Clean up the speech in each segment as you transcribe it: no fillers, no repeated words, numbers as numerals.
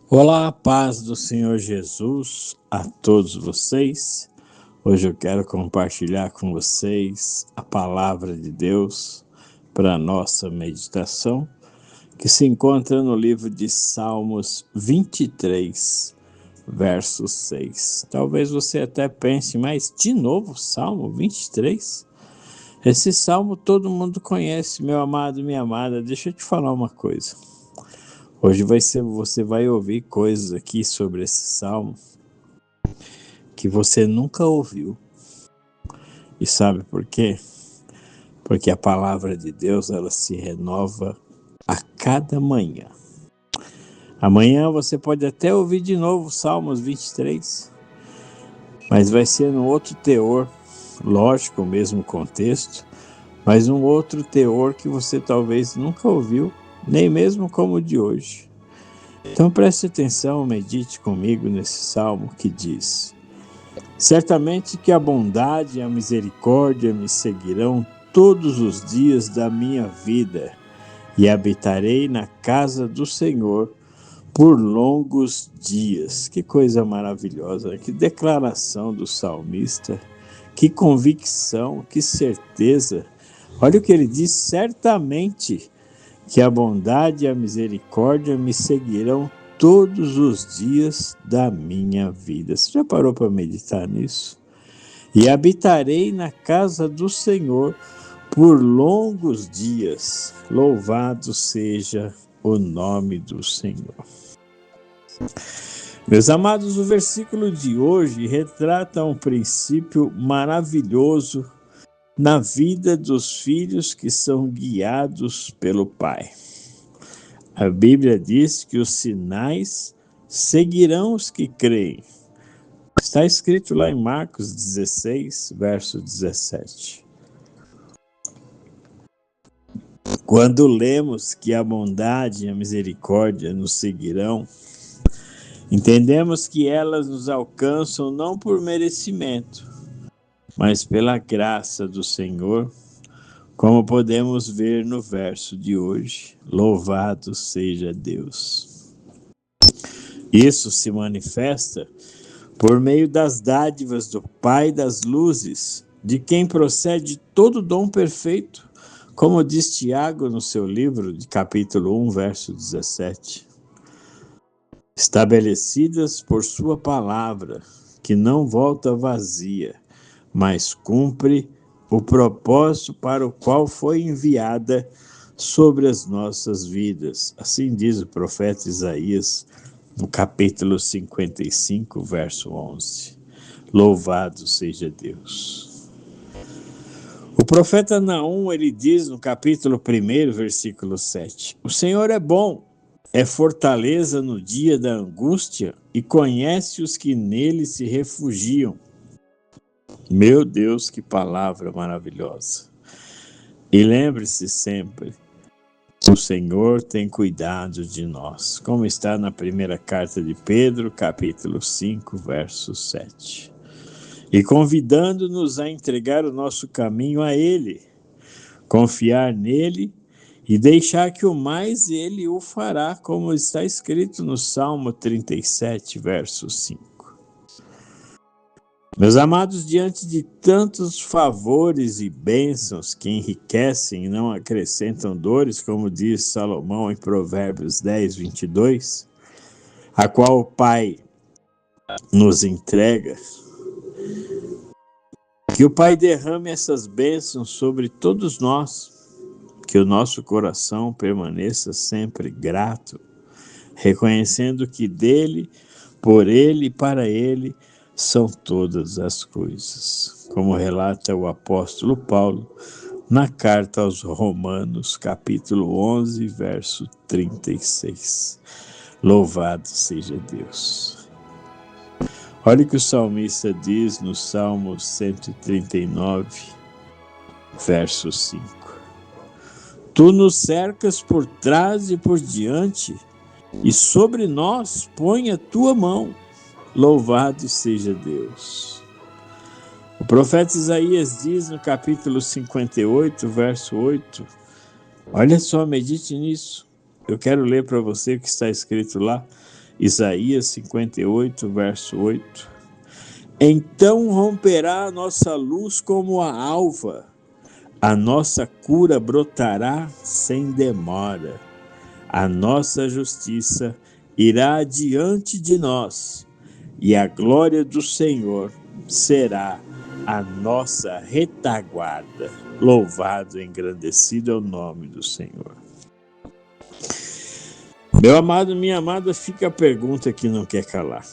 Olá, a paz do Senhor Jesus a todos vocês. Hoje eu quero compartilhar com vocês a palavra de Deus para a nossa meditação, que se encontra no livro de Salmos 23, verso 6. Talvez você até pense, mas de novo, Salmo 23? Esse salmo todo mundo conhece, meu amado, minha amada. Deixa eu te falar uma coisa. Hoje você vai ouvir coisas aqui sobre esse salmo que você nunca ouviu. E sabe por quê? Porque a palavra de Deus, ela se renova a cada manhã. Amanhã você pode até ouvir de novo Salmos 23, mas vai ser num outro teor, lógico, o mesmo contexto, mas um outro teor que você talvez nunca ouviu, nem mesmo como o de hoje. Então preste atenção, medite comigo nesse salmo que diz: certamente que a bondade e a misericórdia me seguirão todos os dias da minha vida, e habitarei na casa do Senhor por longos dias. Que coisa maravilhosa, que declaração do salmista, que convicção, que certeza. Olha o que ele diz: certamente que a bondade e a misericórdia me seguirão todos os dias da minha vida. Você já parou para meditar nisso? E habitarei na casa do Senhor por longos dias. Louvado seja o nome do Senhor. Meus amados, o versículo de hoje retrata um princípio maravilhoso na vida dos filhos que são guiados pelo Pai. A Bíblia diz que os sinais seguirão os que creem. Está escrito lá em Marcos 16, verso 17. Quando lemos que a bondade e a misericórdia nos seguirão, entendemos que elas nos alcançam não por merecimento, mas pela graça do Senhor, como podemos ver no verso de hoje. Louvado seja Deus. Isso se manifesta por meio das dádivas do Pai das luzes, de quem procede todo dom perfeito, como diz Tiago no seu livro de capítulo 1, verso 17. Estabelecidas por sua palavra, que não volta vazia, mas cumpre o propósito para o qual foi enviada sobre as nossas vidas. Assim diz o profeta Isaías, no capítulo 55, verso 11. Louvado seja Deus. O profeta Naum, ele diz no capítulo 1, versículo 7, o Senhor é bom, é fortaleza no dia da angústia e conhece os que nele se refugiam. Meu Deus, que palavra maravilhosa. E lembre-se sempre, o Senhor tem cuidado de nós, como está na primeira carta de Pedro, capítulo 5, verso 7. E convidando-nos a entregar o nosso caminho a Ele, confiar nele e deixar que o mais Ele o fará, como está escrito no Salmo 37, verso 5. Meus amados, diante de tantos favores e bênçãos que enriquecem e não acrescentam dores, como diz Salomão em Provérbios 10, 22, a qual o Pai nos entrega, que o Pai derrame essas bênçãos sobre todos nós, que o nosso coração permaneça sempre grato, reconhecendo que dele, por ele e para ele são todas as coisas, como relata o apóstolo Paulo na carta aos Romanos, capítulo 11, verso 36. Louvado seja Deus. Olha o que o salmista diz no Salmo 139, verso 5. Tu nos cercas por trás e por diante, e sobre nós põe a tua mão. Louvado seja Deus. O profeta Isaías diz no capítulo 58, verso 8, olha só, medite nisso. Eu quero ler para você o que está escrito lá. Isaías 58, verso 8. Então romperá a nossa luz como a alva, a nossa cura brotará sem demora, a nossa justiça irá diante de nós, e a glória do Senhor será a nossa retaguarda. Louvado e engrandecido é o nome do Senhor. Meu amado, minha amada, fica a pergunta que não quer calar.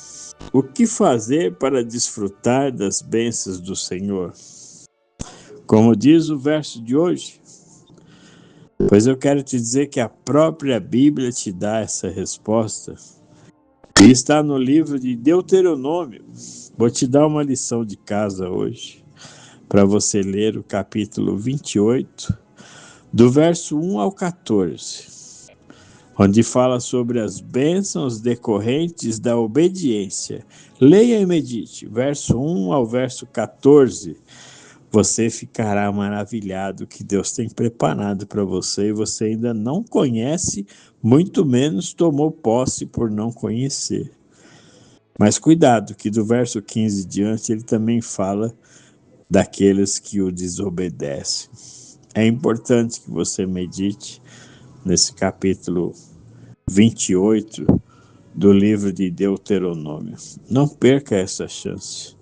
O que fazer para desfrutar das bênçãos do Senhor? Como diz o verso de hoje, pois eu quero te dizer que a própria Bíblia te dá essa resposta. E está no livro de Deuteronômio. Vou te dar uma lição de casa hoje, para você ler o capítulo 28, do verso 1 ao 14. Onde fala sobre as bênçãos decorrentes da obediência. Leia e medite, verso 1 ao verso 14. Você ficará maravilhado que Deus tem preparado para você e você ainda não conhece, muito menos tomou posse por não conhecer. Mas cuidado, que do verso 15 diante ele também fala daqueles que o desobedecem. É importante que você medite nesse capítulo 28 do livro de Deuteronômio. Não perca essa chance.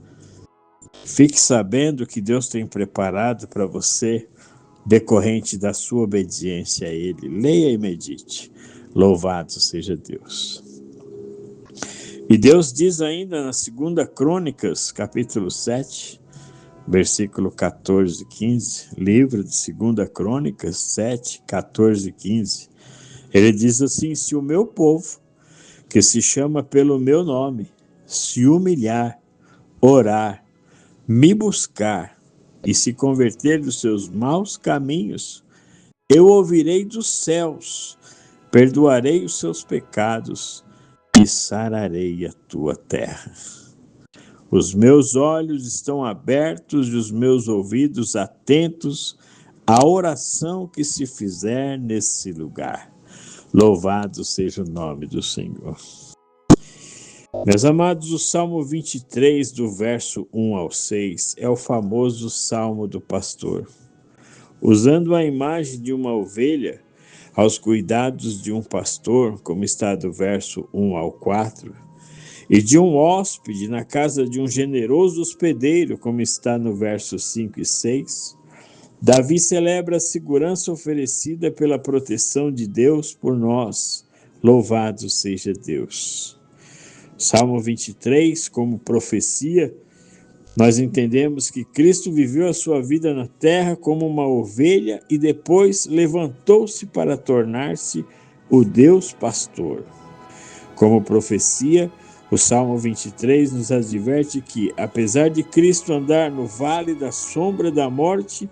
Fique sabendo que Deus tem preparado para você decorrente da sua obediência a Ele. Leia e medite. Louvado seja Deus. E Deus diz ainda na 2 Crônicas, capítulo 7, versículo 14 e 15, livro de 2 Crônicas 7, 14 e 15, ele diz assim: se o meu povo, que se chama pelo meu nome, se humilhar, orar, me buscar e se converter dos seus maus caminhos, eu ouvirei dos céus, perdoarei os seus pecados e sararei a tua terra. Os meus olhos estão abertos e os meus ouvidos atentos à oração que se fizer nesse lugar. Louvado seja o nome do Senhor. Meus amados, o Salmo 23, do verso 1 ao 6, é o famoso Salmo do pastor. Usando a imagem de uma ovelha aos cuidados de um pastor, como está do verso 1 ao 4, e de um hóspede na casa de um generoso hospedeiro, como está no verso 5 e 6, Davi celebra a segurança oferecida pela proteção de Deus por nós. Louvado seja Deus. Salmo 23, como profecia, nós entendemos que Cristo viveu a sua vida na terra como uma ovelha e depois levantou-se para tornar-se o Deus pastor. Como profecia, o Salmo 23 nos adverte que, apesar de Cristo andar no vale da sombra da morte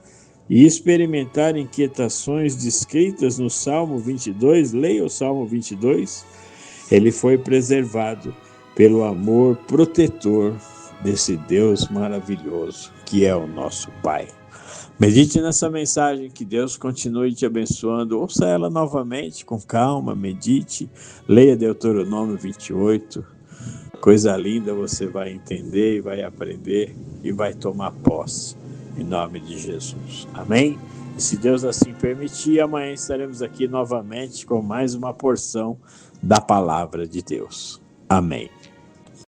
e experimentar inquietações descritas no Salmo 22, leia o Salmo 22, ele foi preservado pelo amor protetor desse Deus maravilhoso que é o nosso Pai. Medite nessa mensagem, que Deus continue te abençoando. Ouça ela novamente com calma, medite, leia Deuteronômio 28. Coisa linda, você vai entender e vai aprender e vai tomar posse, em nome de Jesus. Amém? E se Deus assim permitir, amanhã estaremos aqui novamente com mais uma porção da palavra de Deus. Amém.